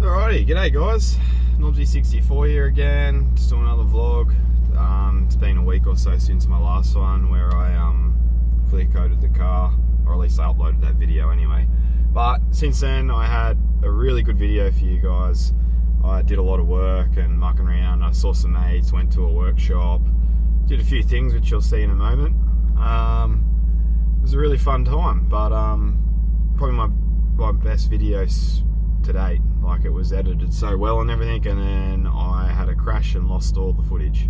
Alrighty, g'day guys, Nobsy64 here again, just doing another vlog. It's been a week or so since my last one where I clear coated the car, or at least I uploaded that video anyway. But since then I had a really good video for you guys. I did a lot of work and mucking around. I saw some mates, went to a workshop, did a few things which you'll see in a moment. It was a really fun time, but probably my best videos to date. Like, it was edited so well and everything, and then I had a crash and lost all the footage,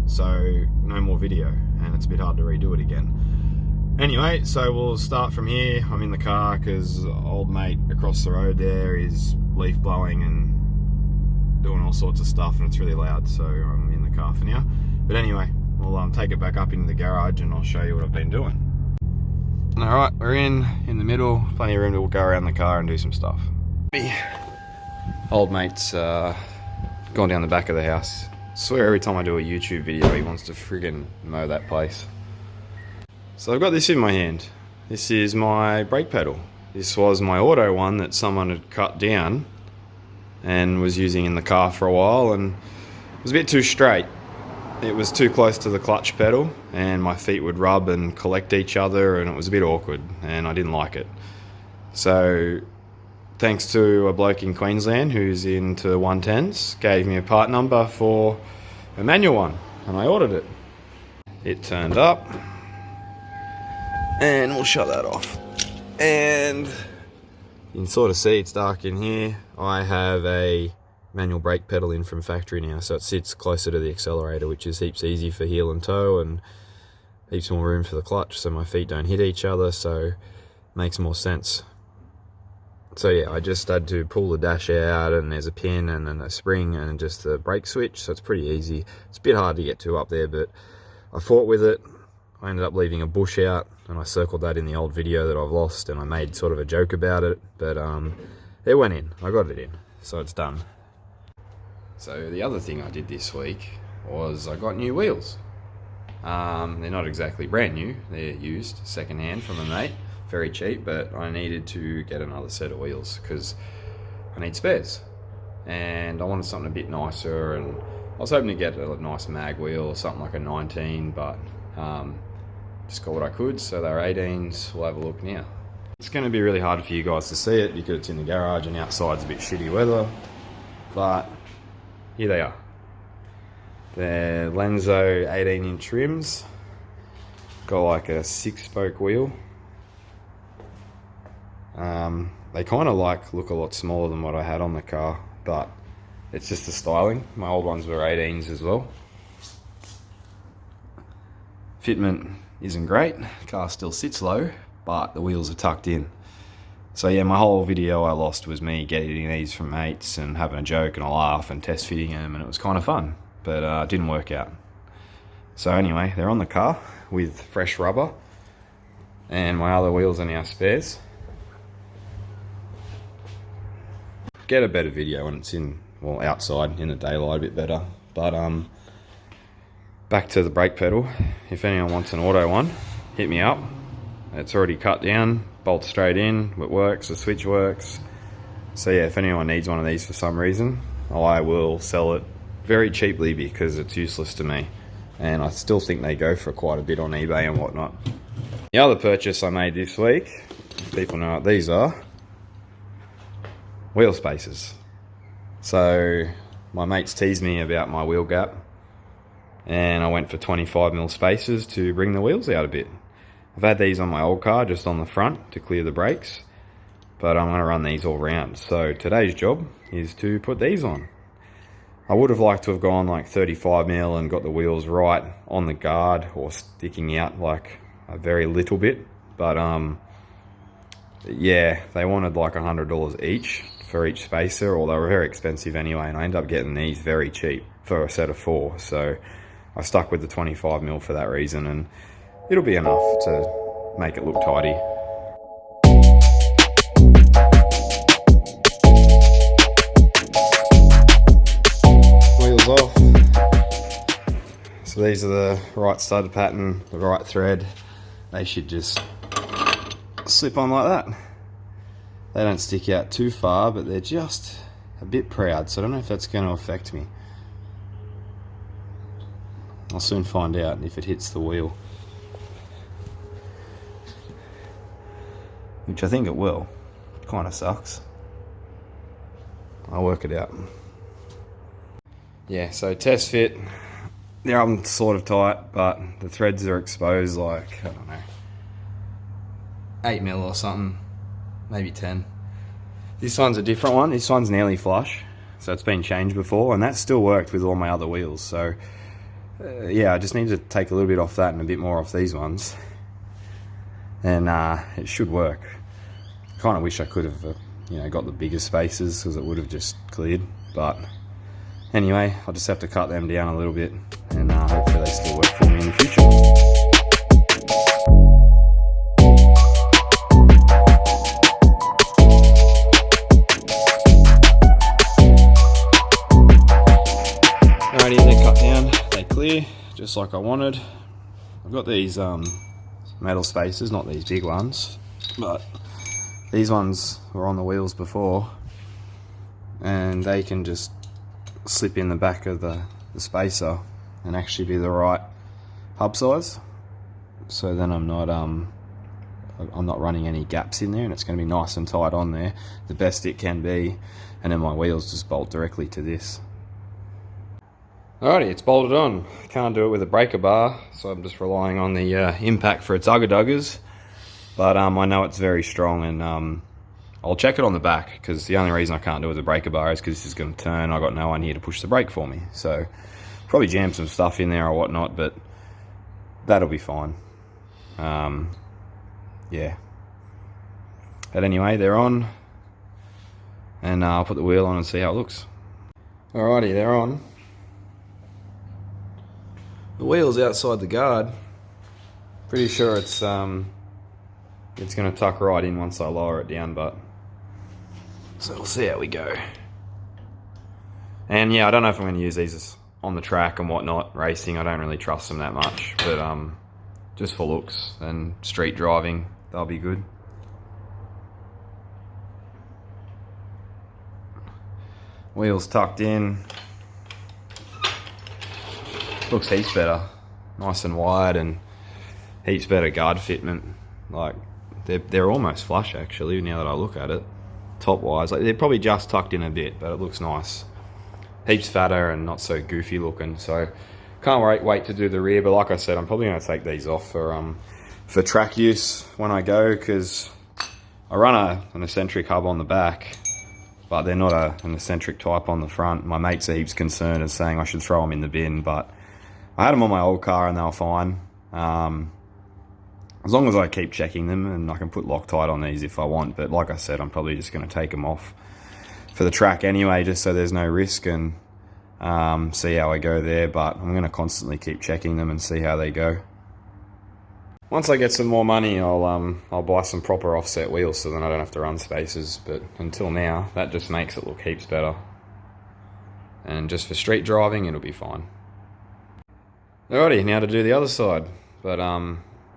so no more video, and it's a bit hard to redo it again. Anyway, so we'll start from here. I'm in the car because old mate across the road there is leaf blowing and doing all sorts of stuff, and it's really loud, so I'm in the car for now. But anyway, we'll take it back up into the garage and I'll show you what I've been doing. Alright, we're in the middle, plenty of room to go around the car and do some stuff. Old mate's gone down the back of the house. I swear every time I do a YouTube video he wants to friggin' mow that place. So I've got this in my hand. This is my brake pedal. This was my auto one that someone had cut down and was using in the car for a while, and it was a bit too straight. It was too close to the clutch pedal and my feet would rub and collect each other, and it was a bit awkward and I didn't like it. So thanks to a bloke in Queensland who's into 110s, gave me a part number for a manual one, and I ordered it. It turned up, and we'll shut that off. And you can sort of see it's dark in here. I have a manual brake pedal in from factory now, so it sits closer to the accelerator, which is heaps easy for heel and toe, and heaps more room for the clutch so my feet don't hit each other, so it makes more sense. So yeah, I just had to pull the dash out, and there's a pin and then a spring and just the brake switch, so it's pretty easy. It's a bit hard to get to up there, but I fought with it. I ended up leaving a bush out, and I circled that in the old video that I've lost, and I made sort of a joke about it, but it went in. I got it in, so it's done. So the other thing I did this week was I got new wheels. They're not exactly brand new, they're used, second hand from a mate. Very cheap, but I needed to get another set of wheels because I need spares, and I wanted something a bit nicer, and I was hoping to get a nice mag wheel or something like a 19, but just got what I could, so they're 18s. We'll have a look now. It's going to be really hard for you guys to see it because it's in the garage and outside's a bit shitty weather, but here they are. They're Lenzo 18-inch rims, got like a 6-spoke wheel. They kind of look a lot smaller than what I had on the car, but it's just the styling. My old ones were 18s as well. Fitment isn't great, the car still sits low, but the wheels are tucked in. So yeah, my whole video I lost was me getting these from mates and having a joke and a laugh and test fitting them, and it was kind of fun, but it didn't work out. So anyway, they're on the car with fresh rubber, and my other wheels are now spares. Get a better video when it's outside in the daylight a bit better. But back to the brake pedal. If anyone wants an auto one, hit me up. It's already cut down, bolts straight in, it works, the switch works. So yeah, if anyone needs one of these for some reason, I will sell it very cheaply because it's useless to me, and I still think they go for quite a bit on eBay and whatnot. The other purchase I made this week, people know what these are, wheel spacers. So my mates teased me about my wheel gap, and I went for 25mm spacers to bring the wheels out a bit. I've had these on my old car just on the front to clear the brakes, but I'm going to run these all round. So today's job is to put these on. I would have liked to have gone like 35mm and got the wheels right on the guard or sticking out like a very little bit, but yeah, they wanted like $100 each for each spacer, or they were very expensive anyway, and I ended up getting these very cheap for a set of 4, so I stuck with the 25mm for that reason, and it'll be enough to make it look tidy. Wheels off. So these are the right studded pattern, the right thread. They should just slip on like that. They don't stick out too far, but they're just a bit proud, so I don't know if that's going to affect me. I'll soon find out if it hits the wheel. Which I think it will. Kind of sucks. I'll work it out. Yeah, so test fit. They're up sort of tight, but the threads are exposed like, I don't know, 8 mil or something, maybe 10. This one's a different one. This one's nearly flush, so it's been changed before, and that still worked with all my other wheels. So yeah, I just need to take a little bit off that and a bit more off these ones, and it should work. Kind of wish I could have, got the bigger spaces because it would have just cleared. But anyway, I'll just have to cut them down a little bit, and hopefully they still work for me in the future. Alrighty, they're cut down, they clear, just like I wanted. I've got these metal spacers, not these big ones, but these ones were on the wheels before, and they can just slip in the back of the spacer and actually be the right hub size. So then I'm not running any gaps in there, and it's going to be nice and tight on there, the best it can be, and then my wheels just bolt directly to this. Alrighty, it's bolted on. Can't do it with a breaker bar, so I'm just relying on the impact for its ugger-duggers. But I know it's very strong, and I'll check it on the back, because the only reason I can't do it with a breaker bar is because this is going to turn. I've got no one here to push the brake for me. So probably jam some stuff in there or whatnot, but that'll be fine. Yeah. But anyway, they're on, and I'll put the wheel on and see how it looks. Alrighty, they're on. The wheel's outside the guard. Pretty sure it's going to tuck right in once I lower it down, but so we'll see how we go. And yeah, I don't know if I'm going to use these on the track and whatnot, racing. I don't really trust them that much, but just for looks and street driving, they'll be good. Wheels tucked in. Looks heaps better, nice and wide, and heaps better guard fitment. Like they're almost flush actually. Now that I look at it, top wise, like they're probably just tucked in a bit, but it looks nice. Heaps fatter and not so goofy looking. So can't wait to do the rear. But like I said, I'm probably going to take these off for track use when I go, because I run an eccentric hub on the back, but they're not an eccentric type on the front. My mate's heaps concerned and saying I should throw them in the bin, but I had them on my old car and they were fine. As long as I keep checking them, and I can put Loctite on these if I want. But like I said, I'm probably just going to take them off for the track anyway, just so there's no risk, and see how I go there. But I'm going to constantly keep checking them and see how they go. Once I get some more money, I'll buy some proper offset wheels, so then I don't have to run spacers. But until now, that just makes it look heaps better. And just for street driving, it'll be fine. Alrighty, now to do the other side. But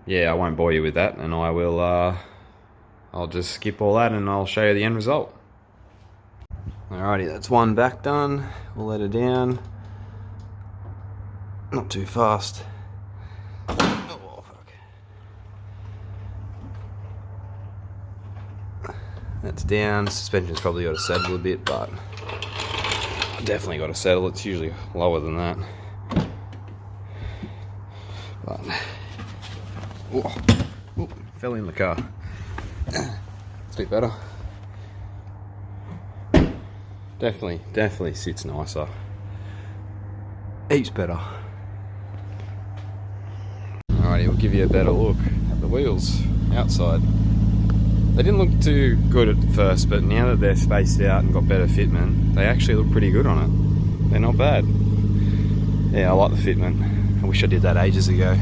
yeah, I won't bore you with that, and I will I'll just skip all that and I'll show you the end result. Alrighty, that's one back done. We'll let it down. Not too fast. Oh, fuck. That's down. Suspension's probably got to settle a bit, but I definitely got to settle. It's usually lower than that. But fell in the car. It's a bit better. Definitely sits nicer. Heaps better. Alrighty, we'll give you a better look at the wheels outside. They didn't look too good at first, but now that they're spaced out and got better fitment, they actually look pretty good on it. They're not bad. Yeah, I like the fitment. I wish I did that ages ago.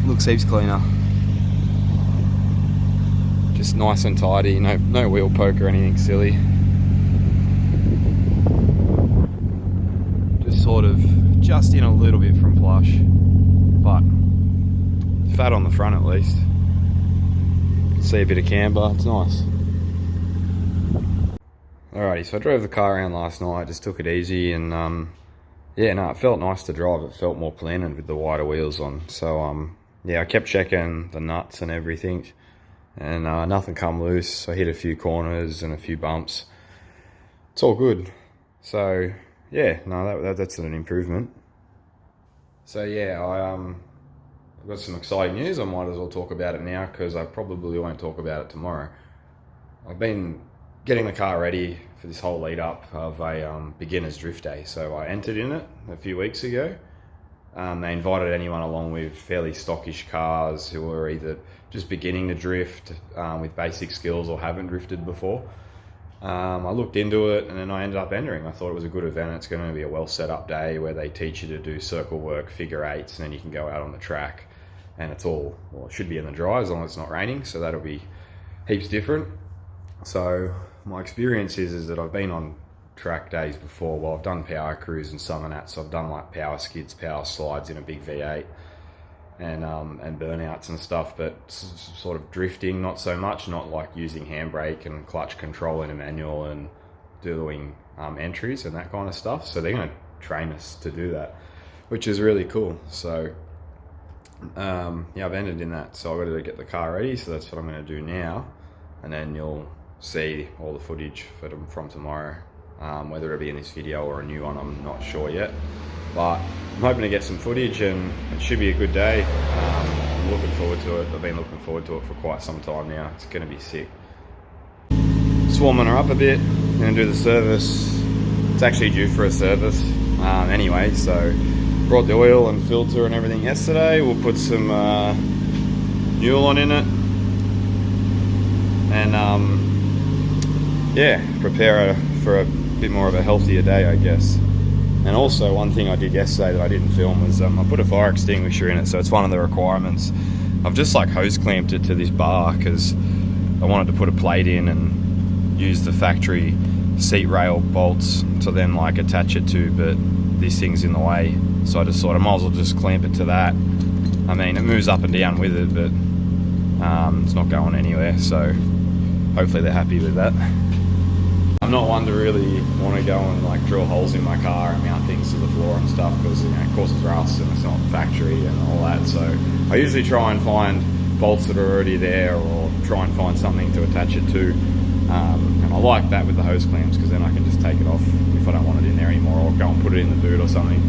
Looks heaps cleaner. Just nice and tidy, no wheel poke or anything silly. Just sort of just in a little bit from flush, but fat on the front at least. See a bit of camber, it's nice. Alrighty, so I drove the car around last night, just took it easy, and yeah, no, it felt nice to drive. It felt more planted with the wider wheels on. So yeah, I kept checking the nuts and everything, and nothing come loose. I hit a few corners and a few bumps. It's all good. So yeah, no, that's an improvement. So yeah, I've got some exciting news. I might as well talk about it now because I probably won't talk about it tomorrow. I've been getting the car ready for this whole lead up of a beginner's drift day. So I entered in it a few weeks ago. They invited anyone along with fairly stockish cars who are either just beginning to drift with basic skills or haven't drifted before. I looked into it and then I ended up entering. I thought it was a good event. It's going to be a well set up day where they teach you to do circle work, figure eights, and then you can go out on the track. And it's all, well, it should be in the dry as long as it's not raining, so that'll be heaps different. So my experience is that I've been on track days before. Well, I've done power crews and some of that, so I've done like power skids, power slides in a big V8 and burnouts and stuff, but sort of drifting, not so much, not like using handbrake and clutch control in a manual and doing entries and that kind of stuff. So they're going to train us to do that, which is really cool. So yeah, I've ended in that, so I've got to get the car ready, so that's what I'm going to do now, and then you'll see all the footage from tomorrow. Whether it'll be in this video or a new one, I'm not sure yet, but I'm hoping to get some footage and it should be a good day. I'm looking forward to it. I've been looking forward to it for quite some time now. It's going to be sick. Just warming her up a bit, going to do the service. It's actually due for a service anyway, so brought the oil and filter and everything yesterday. We'll put some Newlon in it and yeah, prepare her for a bit more of a healthier day, I guess. And also one thing I did yesterday that I didn't film was I put a fire extinguisher in it, so it's one of the requirements. I've just like hose clamped it to this bar because I wanted to put a plate in and use the factory seat rail bolts to then like attach it to, but this thing's in the way, so I just thought I might as well just clamp it to that. I mean, it moves up and down with it, but it's not going anywhere, so hopefully they're happy with that. I'm not one to really want to go and like drill holes in my car and mount things to the floor and stuff because, you know, it causes rust and it's not factory and all that. So I usually try and find bolts that are already there or try and find something to attach it to. And I like that with the hose clamps because then I can just take it off if I don't want it in there anymore, or go and put it in the boot or something.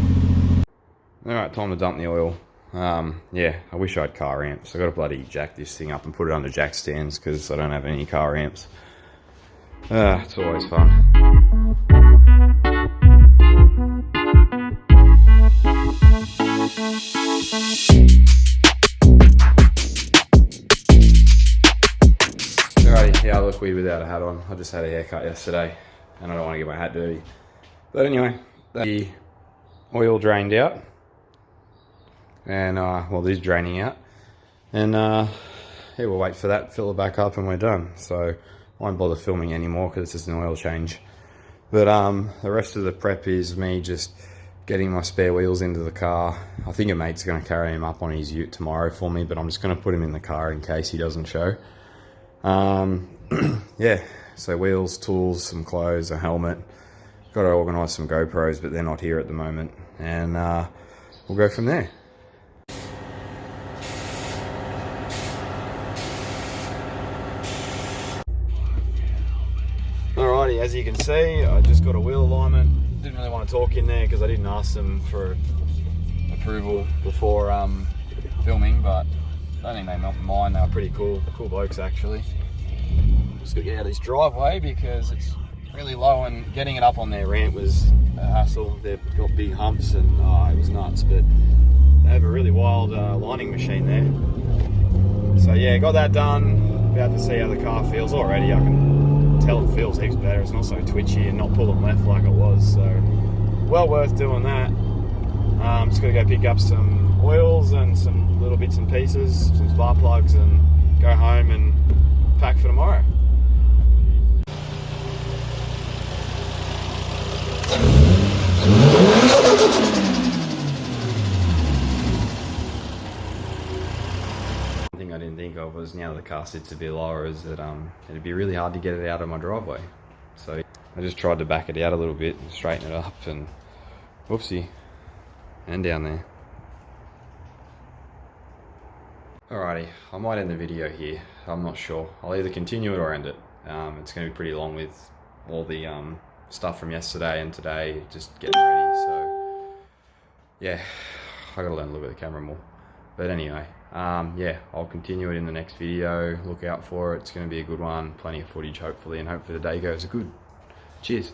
Alright, time to dump the oil. Yeah, I wish I had car ramps. I got to bloody jack this thing up and put it under jack stands because I don't have any car ramps. It's always fun. Alrighty, yeah, I look weird without a hat on. I just had a haircut yesterday and I don't want to get my hat dirty. But anyway, the oil drained out. And, well, this is draining out. And, yeah, we'll wait for that, fill it back up and we're done. So I won't bother filming anymore because it's just an oil change. But the rest of the prep is me just getting my spare wheels into the car. I think a mate's going to carry him up on his ute tomorrow for me, but I'm just going to put him in the car in case he doesn't show. Yeah, so wheels, tools, some clothes, a helmet. Got to organise some GoPros, but they're not here at the moment. And we'll go from there. Alrighty, as you can see, I just got a wheel alignment. Didn't really want to talk in there because I didn't ask them for approval before filming, but I don't think they mind. They were pretty cool blokes actually. Just got to get out of this driveway because it's really low and getting it up on their ramp was a hassle. They've got big humps and it was nuts, but they have a really wild lining machine there. So yeah, got that done. About to see how the car feels already. I can tell it feels heaps better. It's not so twitchy and not pulling left like it was, so well worth doing that. Just got to go pick up some oils and some little bits and pieces, some spark plugs, and go home and pack for tomorrow. One thing I didn't think of was, now the car sits a bit lower, is that it'd be really hard to get it out of my driveway. So I just tried to back it out a little bit and straighten it up, and whoopsie, and down there. Alrighty, I might end the video here. I'm not sure. I'll either continue it or end it. It's going to be pretty long with all the stuff from yesterday and today, just getting ready. So yeah, I got to learn to look at the camera more. But anyway, yeah, I'll continue it in the next video. Look out for it. It's going to be a good one. Plenty of footage, hopefully, and hopefully the day goes good. Cheers.